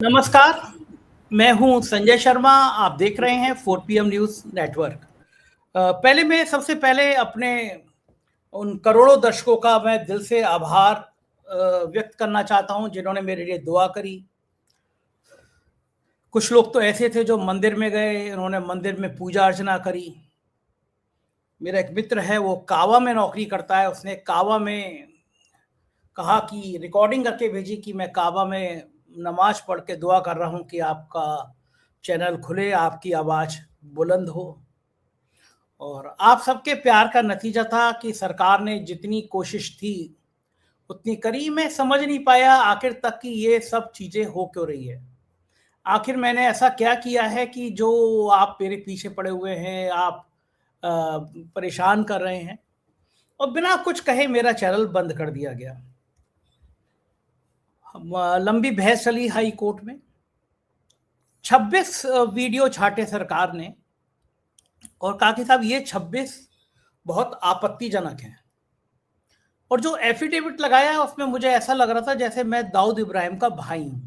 नमस्कार, मैं हूं संजय शर्मा। आप देख रहे हैं 4 PM न्यूज़ नेटवर्क। पहले मैं सबसे पहले अपने उन करोड़ों दर्शकों का मैं दिल से आभार व्यक्त करना चाहता हूं जिन्होंने मेरे लिए दुआ करी। कुछ लोग तो ऐसे थे जो मंदिर में गए, उन्होंने मंदिर में पूजा अर्चना करी। मेरा एक मित्र है, वो कावा में नौकरी करता है। उसने कावा में कहा कि रिकॉर्डिंग करके भेजी कि मैं काबा में नमाज पढ़ के दुआ कर रहा हूं कि आपका चैनल खुले, आपकी आवाज़ बुलंद हो। और आप सबके प्यार का नतीजा था कि सरकार ने जितनी कोशिश थी उतनी करी। मैं समझ नहीं पाया आखिर तक कि ये सब चीज़ें हो क्यों रही है। आखिर मैंने ऐसा क्या किया है कि जो आप मेरे पीछे पड़े हुए हैं, आप परेशान कर रहे हैं, और बिना कुछ कहे मेरा चैनल बंद कर दिया गया। लंबी बहस चली हाई कोर्ट में। 26 वीडियो छाटे सरकार ने और कहा कि साहब ये 26 बहुत आपत्तिजनक हैं। और जो एफिडेविट लगाया है उसमें मुझे ऐसा लग रहा था जैसे मैं दाऊद इब्राहिम का भाई हूं।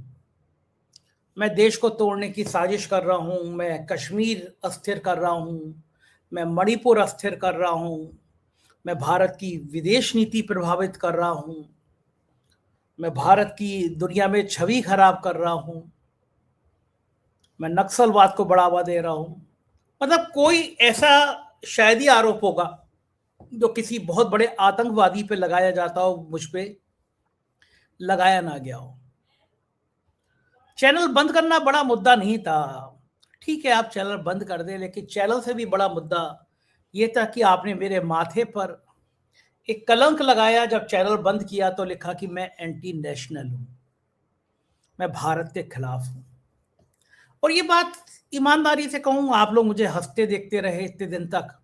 मैं देश को तोड़ने की साजिश कर रहा हूं, मैं कश्मीर अस्थिर कर रहा हूं, मैं मणिपुर अस्थिर कर रहा हूं, मैं भारत की विदेश नीति प्रभावित कर रहा हूं, मैं भारत की दुनिया में छवि खराब कर रहा हूं, मैं नक्सलवाद को बढ़ावा दे रहा हूं। मतलब कोई ऐसा शायद ही आरोप होगा जो किसी बहुत बड़े आतंकवादी पे लगाया जाता हो, मुझ पे लगाया ना गया हो। चैनल बंद करना बड़ा मुद्दा नहीं था। ठीक है, आप चैनल बंद कर दें, लेकिन चैनल से भी बड़ा मुद्दा ये था कि आपने मेरे माथे पर एक कलंक लगाया। जब चैनल बंद किया तो लिखा कि मैं एंटी नेशनल हूं, मैं भारत के खिलाफ हूं। और ये बात ईमानदारी से कहूं, आप लोग मुझे हंसते देखते रहे इतने दिन तक,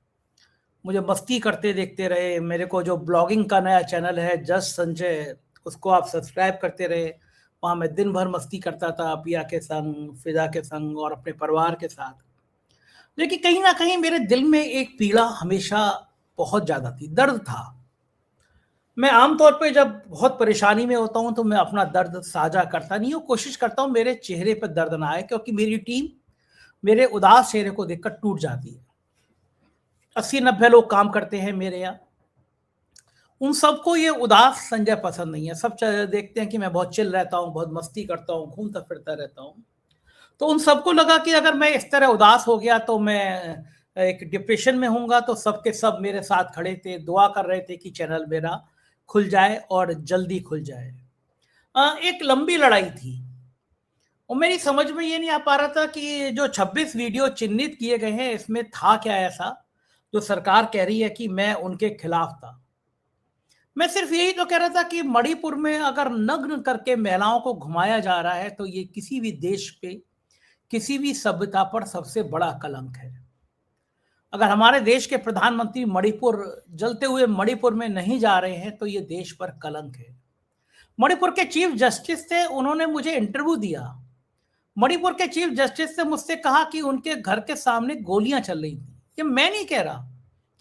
मुझे मस्ती करते देखते रहे। मेरे को जो ब्लॉगिंग का नया चैनल है जस्ट संजय, उसको आप सब्सक्राइब करते रहे। वहाँ मैं दिन भर मस्ती करता था पिया के संग, फिजा के संग और अपने परिवार के साथ। लेकिन कहीं ना कहीं मेरे दिल में एक पीड़ा हमेशा बहुत ज़्यादा थी, दर्द था। मैं आमतौर पे जब बहुत परेशानी में होता हूँ तो मैं अपना दर्द साझा करता नहीं हूँ, कोशिश करता हूँ मेरे चेहरे पर दर्द ना आए, क्योंकि मेरी टीम मेरे उदास चेहरे को देखकर टूट जाती है। 80-90 लोग काम करते हैं मेरे यहाँ। उन सबको ये उदास संजय पसंद नहीं है। सब देखते हैं कि मैं बहुत चिल रहता हूँ, बहुत मस्ती करता हूँ, घूमता फिरता रहता हूँ। तो उन सबको लगा कि अगर मैं इस तरह उदास हो गया तो मैं एक डिप्रेशन में होऊंगा। तो सबके सब मेरे साथ खड़े थे, दुआ कर रहे थे कि चैनल मेरा खुल जाए और जल्दी खुल जाए। एक लंबी लड़ाई थी और मेरी समझ में ये नहीं आ पा रहा था कि जो 26 वीडियो चिन्हित किए गए हैं इसमें था क्या ऐसा जो सरकार कह रही है कि मैं उनके खिलाफ था। मैं सिर्फ यही तो कह रहा था कि मणिपुर में अगर नग्न करके महिलाओं को घुमाया जा रहा है तो ये किसी भी देश पे, किसी भी सभ्यता पर सबसे बड़ा कलंक है। अगर हमारे देश के प्रधानमंत्री मणिपुर, जलते हुए मणिपुर में नहीं जा रहे हैं तो ये देश पर कलंक है। मणिपुर के चीफ जस्टिस थे, उन्होंने मुझे इंटरव्यू दिया। मणिपुर के चीफ जस्टिस ने मुझसे कहा कि उनके घर के सामने गोलियां चल रही थी। ये मैं नहीं कह रहा,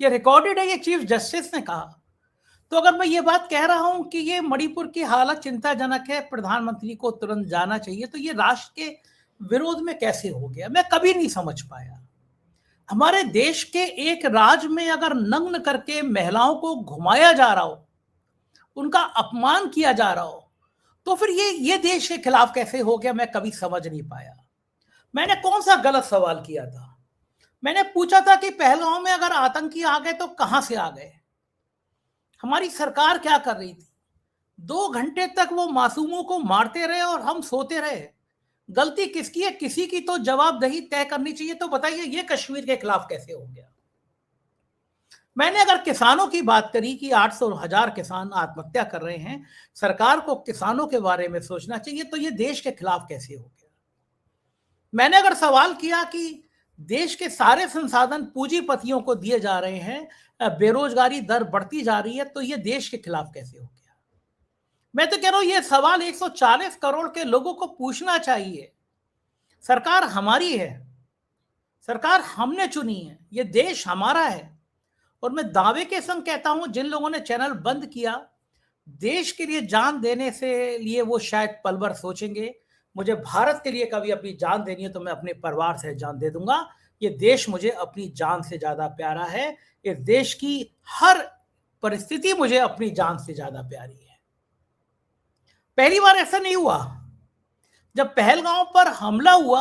ये रिकॉर्डेड है, ये चीफ जस्टिस ने कहा। तो अगर मैं ये बात कह रहा हूं कि ये मणिपुर की हालत चिंताजनक है, प्रधानमंत्री को तुरंत जाना चाहिए, तो ये राष्ट्र के विरोध में कैसे हो गया, मैं कभी नहीं समझ पाया। हमारे देश के एक राज्य में अगर नग्न करके महिलाओं को घुमाया जा रहा हो, उनका अपमान किया जा रहा हो, तो फिर ये देश के खिलाफ कैसे हो गया, मैं कभी समझ नहीं पाया। मैंने कौन सा गलत सवाल किया था? मैंने पूछा था कि पहलगांव में अगर आतंकी आ गए तो कहां से आ गए? हमारी सरकार क्या कर रही थी? 2 घंटे तक वो मासूमों को मारते रहे और हम सोते रहे। गलती किसकी है? किसी की तो जवाबदेही तय करनी चाहिए। तो बताइए ये कश्मीर के खिलाफ कैसे हो गया? मैंने अगर किसानों की बात करी कि 800,000 किसान आत्महत्या कर रहे हैं, सरकार को किसानों के बारे में सोचना चाहिए, तो ये देश के खिलाफ कैसे हो गया? मैंने अगर सवाल किया कि देश के सारे संसाधन पूंजीपतियों को दिए जा रहे हैं, बेरोजगारी दर बढ़ती जा रही है, तो ये देश के खिलाफ कैसे हो गया? मैं तो कह रहा हूं ये सवाल 140 करोड़ के लोगों को पूछना चाहिए। सरकार हमारी है, सरकार हमने चुनी है, ये देश हमारा है। और मैं दावे के संग कहता हूं, जिन लोगों ने चैनल बंद किया, देश के लिए जान देने से लिए वो शायद पल भर सोचेंगे, मुझे भारत के लिए कभी अपनी जान देनी है तो मैं अपने परिवार से जान दे दूंगा। ये देश मुझे अपनी जान से ज्यादा प्यारा है। इस देश की हर परिस्थिति मुझे अपनी जान से ज्यादा प्यारी है। पहली बार ऐसा नहीं हुआ। जब पहलगांव पर हमला हुआ,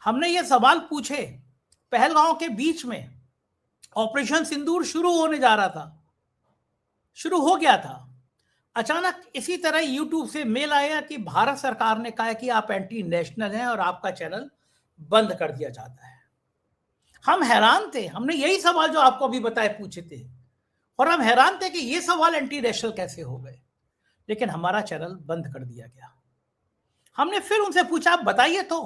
हमने ये सवाल पूछे। पहलगांव के बीच में ऑपरेशन सिंदूर शुरू होने जा रहा था, शुरू हो गया था। अचानक इसी तरह यूट्यूब से मेल आया कि भारत सरकार ने कहा कि आप एंटी नेशनल हैं और आपका चैनल बंद कर दिया जाता है। हम हैरान थे। हमने यही सवाल जो आपको अभी बताए पूछे थे, और हम हैरान थे कि ये सवाल एंटी नेशनल कैसे हो गए। लेकिन हमारा चैनल बंद कर दिया गया। हमने फिर उनसे पूछा, आप बताइए तो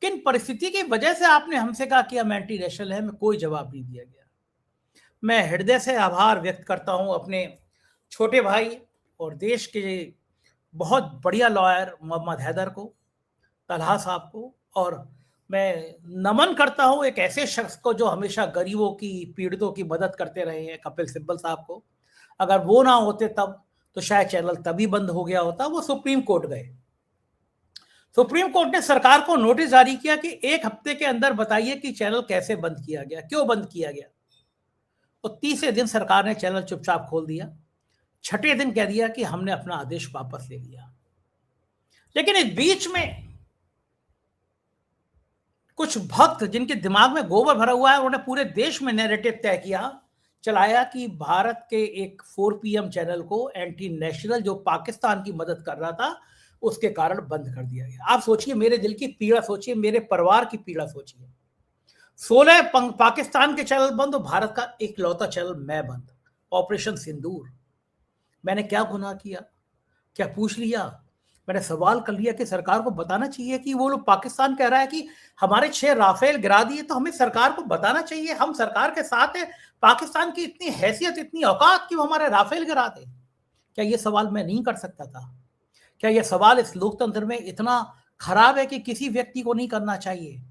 किन परिस्थिति की वजह से आपने हमसे कहा कि हम एंटी नेशनल हैं। में कोई जवाब नहीं दिया गया। मैं हृदय से आभार व्यक्त करता हूं अपने छोटे भाई और देश के बहुत बढ़िया लॉयर मोहम्मद हैदर को, तलहा साहब को, और मैं नमन करता हूं एक ऐसे शख्स को जो हमेशा गरीबों की, पीड़ितों की मदद करते रहे हैं, कपिल सिब्बल साहब को। अगर वो ना होते तब तो शायद चैनल तभी बंद हो गया होता। वो सुप्रीम कोर्ट गए। सुप्रीम कोर्ट ने सरकार को नोटिस जारी किया कि 1 हफ्ते के अंदर बताइए कि चैनल कैसे बंद किया गया, क्यों बंद किया गया। तो 30वें दिन सरकार ने चैनल चुपचाप खोल दिया। 6ठे दिन कह दिया कि हमने अपना आदेश वापस ले लिया। लेकिन इस बीच में कुछ भक्त जिनके दिमाग में गोबर भरा हुआ है, उन्होंने पूरे देश में नैरेटिव तय किया, चलाया कि भारत के एक 4 PM चैनल को एंटी नेशनल, जो पाकिस्तान की मदद कर रहा था, उसके कारण बंद कर दिया गया। आप सोचिए, मेरे दिल की पीड़ा सोचिए, मेरे परिवार की पीड़ा सोचिए। 16 पाकिस्तान के चैनल बंद और भारत का इकलौता चैनल मैं बंद। ऑपरेशन सिंदूर। मैंने क्या गुनाह किया? क्या पूछ लिया? मैंने सवाल कर लिया कि सरकार को बताना चाहिए कि वो लोग, पाकिस्तान कह रहा है कि हमारे 6 राफेल गिरा दिए, तो हमें सरकार को बताना चाहिए। हम सरकार के साथ है। पाकिस्तान की इतनी हैसियत, इतनी औकात कि वो हमारे राफेल गिरा दे। क्या ये सवाल मैं नहीं कर सकता था? क्या यह सवाल इस लोकतंत्र में इतना खराब है कि किसी व्यक्ति को नहीं करना चाहिए?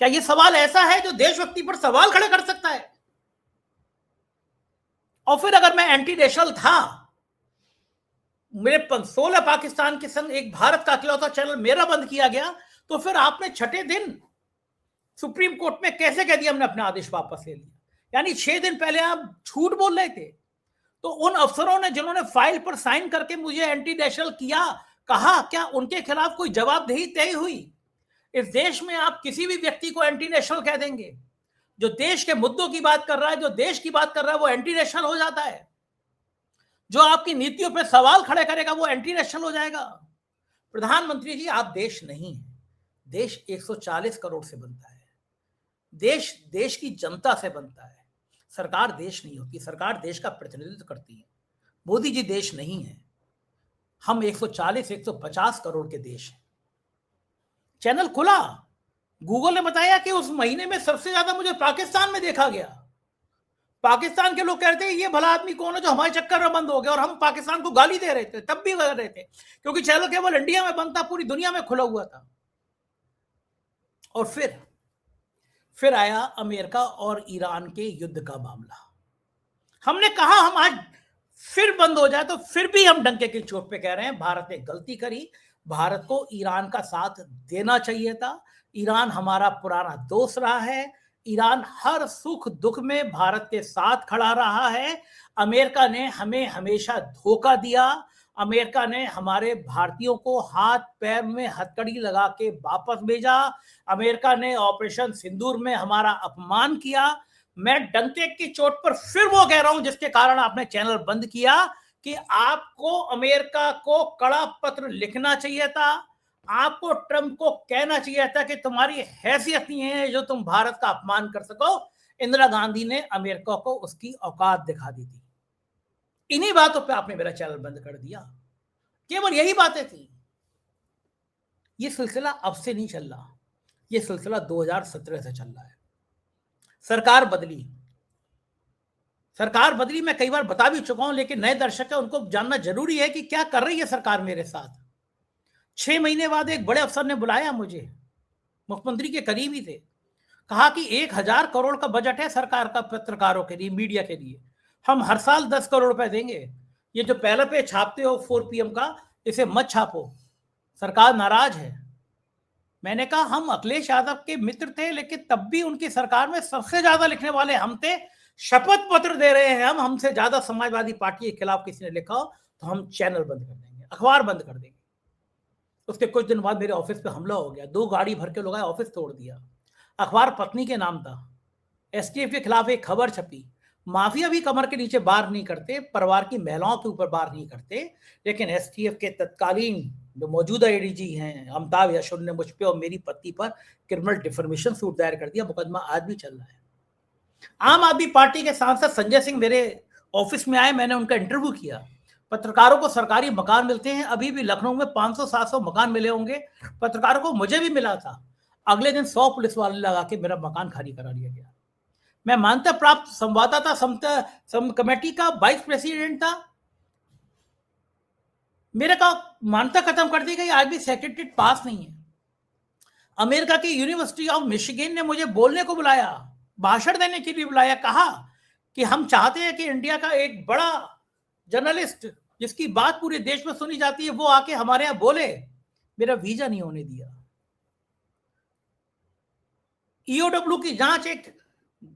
क्या यह सवाल ऐसा है जो देशभक्ति पर सवाल खड़े कर सकता है? और फिर अगर मैं एंटी नेशनल था, मेरे 16 पाकिस्तान के संग एक भारत का इकलौता चैनल मेरा बंद किया गया, तो फिर आपने 6ठे दिन सुप्रीम कोर्ट में कैसे कह दिया हमने अपना आदेश वापस ले लिया? यानी 6 दिन पहले आप झूठ बोल रहे थे। तो उन अफसरों ने जिन्होंने फाइल पर साइन करके मुझे एंटी नेशनल किया, कहा, क्या उनके खिलाफ कोई जवाबदेही तय हुई? इस देश में आप किसी भी व्यक्ति को एंटी नेशनल कह देंगे, जो देश के मुद्दों की बात कर रहा है, जो देश की बात कर रहा है, वो एंटी नेशनल हो जाता है। जो आपकी नीतियों पर सवाल खड़े करेगा वो एंटी नेशनल हो जाएगा। प्रधानमंत्री जी, आप देश नहीं है। देश 140 करोड़ से बनता है। देश की जनता से बनता है। सरकार देश नहीं होती। सरकार देश का प्रतिनिधित्व करती है। मोदी जी देश नहीं है। हम 140-150 करोड़ के देश हैं। चैनल खुला। गूगल ने बताया कि उस महीने में सबसे ज्यादा मुझे पाकिस्तान में देखा गया। पाकिस्तान के लोग कहते हैं ये भला आदमी कौन है जो हमारे चक्कर में बंद हो गया, और हम पाकिस्तान को गाली दे रहे थे, तब भी कर रहे थे, क्योंकि चैनल केवल इंडिया में बंद था, पूरी दुनिया में खुला हुआ था। और फिर आया अमेरिका और ईरान के युद्ध का मामला। हमने कहा हम आज फिर बंद हो जाए, तो फिर भी हम डंके की चोट पे कह रहे हैं भारत ने गलती करी। भारत को ईरान का साथ देना चाहिए था। ईरान हमारा पुराना दोस्त रहा है। ईरान हर सुख दुख में भारत के साथ खड़ा रहा है। अमेरिका ने हमें हमेशा धोखा दिया। अमेरिका ने हमारे भारतीयों को हाथ पैर में हथकड़ी लगा के वापस भेजा। अमेरिका ने ऑपरेशन सिंदूर में हमारा अपमान किया। मैं डंके की चोट पर फिर वो कह रहा हूं जिसके कारण आपने चैनल बंद किया, कि आपको अमेरिका को कड़ा पत्र लिखना चाहिए था। आपको ट्रंप को कहना चाहिए था कि तुम्हारी हैसियत नहीं है जो तुम भारत का अपमान कर सको। इंदिरा गांधी ने अमेरिका को उसकी औकात दिखा दी थी। इन्हीं बातों पे आपने मेरा चैनल बंद कर दिया। केवल यही बातें थी। ये सिलसिला अब से नहीं चल रहा। ये सिलसिला 2017 से चल रहा है। सरकार बदली मैं कई बार बता भी चुका हूं, लेकिन नए दर्शक है, उनको जानना जरूरी है कि क्या कर रही है सरकार मेरे साथ। 6 महीने बाद एक बड़े अफसर ने बुलाया मुझे, मुख्यमंत्री के करीबी थे। कहा कि 1000 करोड़ का बजट है सरकार का पत्रकारों के लिए, मीडिया के लिए। हम हर साल 10 करोड़ रुपए देंगे। ये जो पहले पे छापते हो 4 PM का, इसे मत छापो। सरकार नाराज है। मैंने कहा हम अखिलेश यादव के मित्र थे, लेकिन तब भी उनकी सरकार में सबसे ज्यादा लिखने वाले हम थे। शपथ पत्र दे रहे हैं हम, हमसे ज्यादा समाजवादी पार्टी के खिलाफ किसी ने लिखा हो तो हम चैनल बंद कर देंगे, अखबार बंद कर देंगे। उसके कुछ दिन बाद मेरे ऑफिस पे हमला हो गया, 2 गाड़ी भर के लोग आए, ऑफिस तोड़ दिया। अखबार पत्नी के नाम था। एसटीएफ के खिलाफ एक खबर छपी। माफिया भी कमर के नीचे बार नहीं करते, परिवार की महिलाओं के ऊपर बार नहीं करते, लेकिन एसटीएफ के तत्कालीन जो मौजूदा एडीजी हैं अमिताभ यशोर ने मुझ पे और मेरी पत्नी पर क्रिमिनल डिफर्मेशन सूट दायर कर दिया। मुकदमा आज भी चल रहा है। आम आदमी पार्टी के सांसद संजय सिंह मेरे ऑफिस में आए, मैंने उनका इंटरव्यू किया। पत्रकारों को सरकारी मकान मिलते हैं, अभी भी लखनऊ में 500-700 मकान मिले होंगे पत्रकारों को, मुझे भी मिला था। अगले दिन 100 पुलिस वाले लगा के मेरा मकान खाली करा लिया गया। मैं मान्यता प्राप्त संवाददाता सम कमेटी का वाइस प्रेसिडेंट था, मेरे का मान्यता खत्म कर दी गई, आज भी सेक्रेटरीट पास नहीं है। अमेरिका की यूनिवर्सिटी ऑफ मिशिगन ने मुझे बोलने को बुलाया, भाषण देने के लिए बुलाया, कहा कि हम चाहते हैं कि इंडिया का एक बड़ा जर्नलिस्ट जिसकी बात पूरे देश में सुनी जाती है वो आके हमारे यहां बोले। मेरा वीजा नहीं होने दिया। ईओडब्ल्यू की जांच एक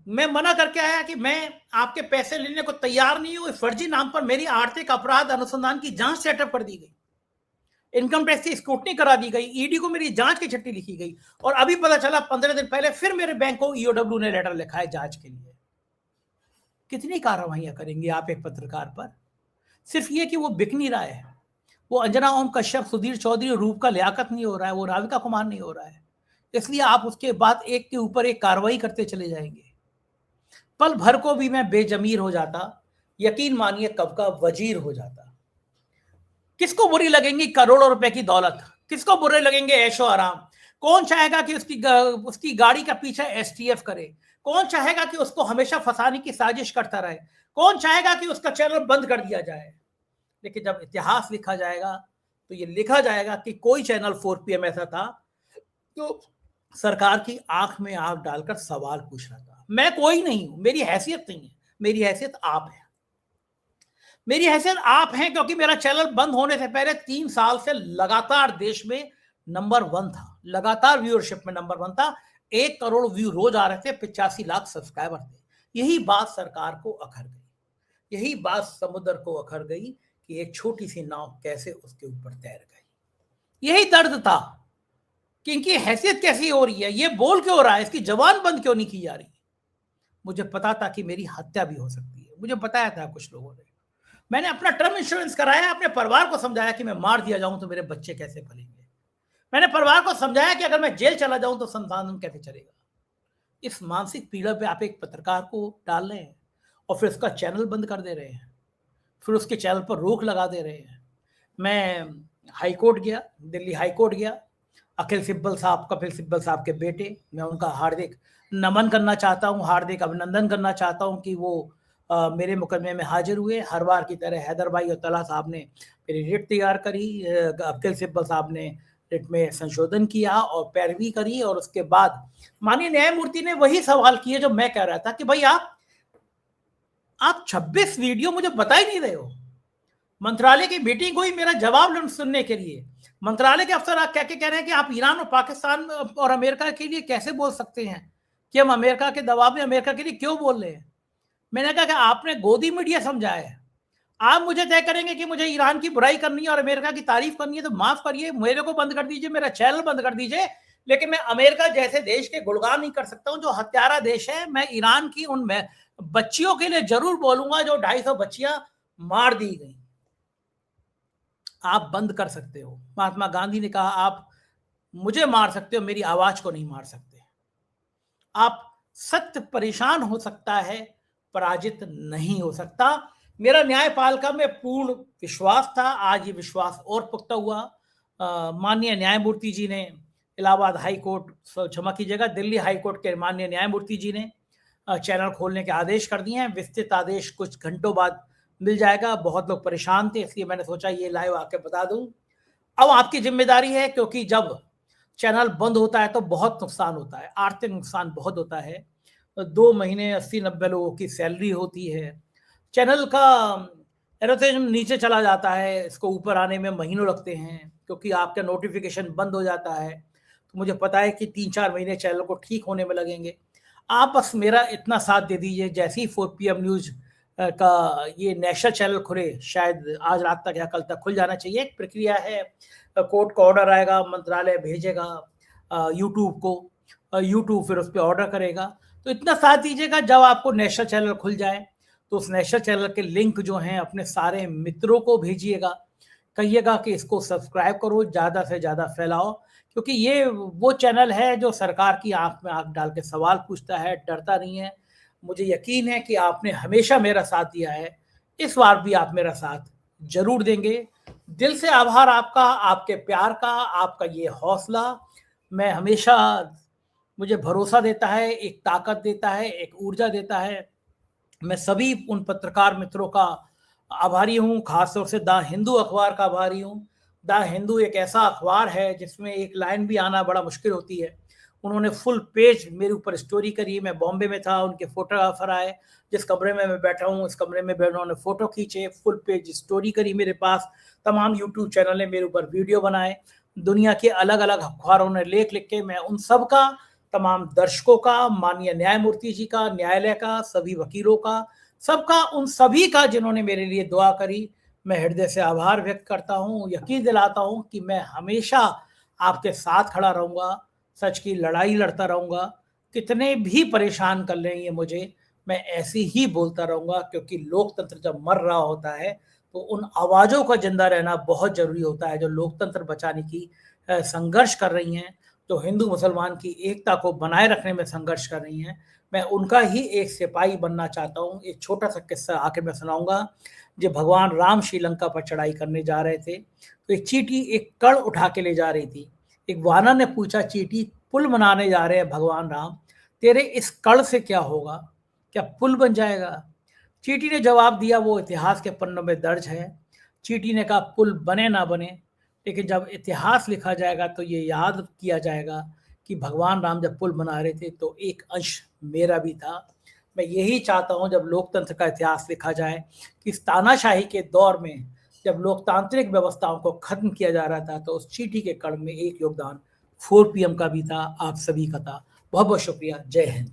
मैं मना करके आया कि मैं आपके पैसे लेने को तैयार नहीं हूं। फर्जी नाम पर मेरी आर्थिक अपराध अनुसंधान की जांच सेटअप कर दी गई, इनकम टैक्स की स्क्रूटनी करा दी गई, ईडी को मेरी जांच की चिट्ठी लिखी गई, और अभी पता चला 15 दिन पहले फिर मेरे बैंक को ईओडब्ल्यू ने लेटर लिखा है जांच के लिए। कितनी कार्रवाइयां करेंगे आप एक पत्रकार पर? सिर्फ ये कि वो बिक नहीं रहा है, वो अंजना ओम कश्यप, सुधीर चौधरी, रूप का लियाकत नहीं हो रहा है, वो राविका कुमार नहीं हो रहा है, इसलिए आप उसके बाद एक के ऊपर एक कार्रवाई करते चले जाएंगे। पल भर को भी मैं बेजमीर हो जाता, यकीन मानिए कब का वजीर हो जाता। किसको बुरी लगेंगी करोड़ों रुपए की दौलत? किसको बुरे लगेंगे ऐशो आराम? कौन चाहेगा कि उसकी गाड़ी का पीछे एसटीएफ करे? कौन चाहेगा कि उसको हमेशा फंसाने की साजिश करता रहे? कौन चाहेगा कि उसका चैनल बंद कर दिया जाए? लेकिन जब इतिहास लिखा जाएगा तो ये लिखा जाएगा कि कोई चैनल 4PM ऐसा था तो सरकार की आंख में आंख डालकर सवाल पूछ रहा था। मैं कोई नहीं हूं, मेरी हैसियत नहीं है, मेरी हैसियत आप है। मेरी हैसियत आप हैं क्योंकि मेरा चैनल बंद होने से पहले 3 साल से लगातार देश में नंबर 1 था, लगातार व्यूअरशिप में नंबर 1 था। 1 करोड़ व्यू रोज आ रहे थे, 85 लाख सब्सक्राइबर थे। यही बात सरकार को अखर गई, यही बात समुद्र को अखर गई कि एक छोटी सी नाव कैसे उसके ऊपर तैर गई। यही दर्द था कि इनकी हैसियत कैसी हो रही है, ये बोल क्यों रहा है, इसकी जबान बंद क्यों नहीं की जा रही। मुझे पता था कि मेरी हत्या भी हो सकती है, मुझे बताया था कुछ लोगों ने। मैंने अपना टर्म इंश्योरेंस कराया, अपने परिवार को समझाया कि मैं मार दिया जाऊं तो मेरे बच्चे कैसे पलेंगे। मैंने परिवार को समझाया कि अगर मैं जेल चला जाऊं तो संतान कैसे चलेगा। इस मानसिक पीड़ा पे आप एक पत्रकार को डाल रहे हैं और फिर उसका चैनल बंद कर दे रहे हैं, फिर उसके चैनल पर रोक लगा दे रहे हैं। मैं हाईकोर्ट गया, दिल्ली हाईकोर्ट गया, अखिल सिब्बल साहब, कपिल सिब्बल साहब के बेटे, मैं उनका हार्दिक नमन करना चाहता हूं, हार्दिक अभिनंदन करना चाहता हूं कि वो मेरे मुकदमे में हाजिर हुए। हर बार की तरह हैदर भाई और तला साहब ने मेरी रिट तैयार करी, अखिल सिब्बल साहब ने रिट में संशोधन किया और पैरवी करी, और उसके बाद माननीय न्यायमूर्ति ने वही सवाल किए जो मैं कह रहा था कि भाई आप 26 वीडियो मुझे बता ही नहीं रहे हो। मंत्रालय की मीटिंग हुई मेरा जवाब सुनने के लिए, मंत्रालय के अफसर कह रहे हैं कि आप ईरान और पाकिस्तान और अमेरिका के लिए कैसे बोल सकते हैं कि हम अमेरिका के दबाव में अमेरिका के लिए क्यों बोल रहे हैं। मैंने कहा कि आपने गोदी मीडिया समझाया है, आप मुझे तय करेंगे कि मुझे ईरान की बुराई करनी है और अमेरिका की तारीफ करनी है तो माफ करिए, मेरे को बंद कर दीजिए, मेरा चैनल बंद कर दीजिए, लेकिन मैं अमेरिका जैसे देश के गुणगान नहीं कर सकता हूं जो हत्यारा देश है। मैं ईरान की उन बच्चियों के लिए जरूर बोलूंगा जो 250 बच्चियां मार दी गई। आप बंद कर सकते हो, महात्मा गांधी ने कहा आप मुझे मार सकते हो, मेरी आवाज को नहीं मार सकते। आप सत्य परेशान हो सकता है, पराजित नहीं हो सकता। मेरा न्यायपालिका में पूर्ण विश्वास था, आज ये विश्वास और पुख्ता हुआ। माननीय न्यायमूर्ति जी ने इलाहाबाद हाई कोर्ट, क्षमा कीजिएगा, दिल्ली हाई कोर्ट के माननीय न्यायमूर्ति जी ने चैनल खोलने के आदेश कर दिए हैं। विस्तृत आदेश कुछ घंटों बाद मिल जाएगा। बहुत लोग परेशान थे, इसलिए मैंने सोचा ये लाइव आके बता दूं। अब आपकी जिम्मेदारी है, क्योंकि जब चैनल बंद होता है तो बहुत नुकसान होता है, आर्थिक नुकसान बहुत होता है। 2 महीने 80-90 लोगों की सैलरी होती है, चैनल का एरोथेजम नीचे चला जाता है, इसको ऊपर आने में महीनों लगते हैं क्योंकि आपका नोटिफिकेशन बंद हो जाता है। तो मुझे पता है कि 3-4 महीने चैनल को ठीक होने में लगेंगे। आप बस मेरा इतना साथ दे दीजिए, जैसे ही 4 पीएम न्यूज़ का ये नेशनल चैनल खुले, शायद आज रात तक या कल तक खुल जाना चाहिए। एक प्रक्रिया है, कोर्ट का ऑर्डर आएगा, मंत्रालय भेजेगा यूट्यूब को, यूट्यूब फिर उस पे ऑर्डर करेगा। तो इतना साथ दीजिएगा, जब आपको नेशनल चैनल खुल जाए तो उस नेशनल चैनल के लिंक जो हैं अपने सारे मित्रों को भेजिएगा, कहिएगा कि इसको सब्सक्राइब करो, ज़्यादा से ज़्यादा फैलाओ, क्योंकि ये वो चैनल है जो सरकार की आँख में आँख डाल के सवाल पूछता है, डरता नहीं है। मुझे यकीन है कि आपने हमेशा मेरा साथ दिया है, इस बार भी आप मेरा साथ ज़रूर देंगे। दिल से आभार आपका, आपके प्यार का, आपका ये हौसला मैं हमेशा, मुझे भरोसा देता है, एक ताकत देता है, एक ऊर्जा देता है। मैं सभी उन पत्रकार मित्रों का आभारी हूँ, खासतौर से द हिंदू अखबार का आभारी हूँ। द हिंदू एक ऐसा अखबार है जिसमें एक लाइन भी आना बड़ा मुश्किल होती है। उन्होंने फुल पेज मेरे ऊपर स्टोरी करी। मैं बॉम्बे में था, उनके फोटोग्राफर आए, जिस कमरे में मैं बैठा हूँ, इस कमरे में उन्होंने फोटो खींचे, फुल पेज स्टोरी करी मेरे पास। तमाम यूट्यूब चैनल ने मेरे ऊपर वीडियो बनाए, दुनिया के अलग अलग अखबारों ने लेख लिख के। मैं उन सब का, तमाम दर्शकों का, माननीय न्यायमूर्ति जी का, न्यायालय का, सभी वकीलों का, सबका, उन सभी का जिन्होंने मेरे लिए दुआ करी, मैं हृदय से आभार व्यक्त करता हूँ। यकीन दिलाता हूँ कि मैं हमेशा आपके साथ खड़ा रहूँगा, सच की लड़ाई लड़ता रहूँगा। कितने भी परेशान कर लें ये मुझे, मैं ऐसे ही बोलता रहूँगा, क्योंकि लोकतंत्र जब मर रहा होता है तो उन आवाज़ों का ज़िंदा रहना बहुत ज़रूरी होता है, जो लोकतंत्र बचाने की संघर्ष कर रही हैं, जो हिंदू मुसलमान की एकता को बनाए रखने में संघर्ष कर रही हैं। मैं उनका ही एक सिपाही बनना चाहता हूँ। एक छोटा-सा किस्सा आखिर में सुनाऊँगा। जब भगवान राम श्रीलंका पर चढ़ाई करने जा रहे थे, तो एक चींटी एक कण उठा के ले जा रही थी। एक वानर ने पूछा, चींटी, पुल बनाने जा रहे हैं भगवान राम, तेरे इस कण से क्या होगा? क्या पुल बन जाएगा? चींटी ने जवाब दिया, वो इतिहास के पन्नों में दर्ज है। चींटी ने कहा, पुल बने ना बने, लेकिन जब इतिहास लिखा जाएगा तो ये याद किया जाएगा कि भगवान राम जब पुल बना रहे थे तो एक अंश मेरा भी था। मैं यही चाहता हूँ, जब लोकतंत्र का इतिहास लिखा जाए, कि इस तानाशाही के दौर में जब लोकतांत्रिक व्यवस्थाओं को खत्म किया जा रहा था, तो उस चींटी के कण में एक योगदान 4 पीएम का भी था, आप सभी का था। बहुत बहुत शुक्रिया। जय हिंद।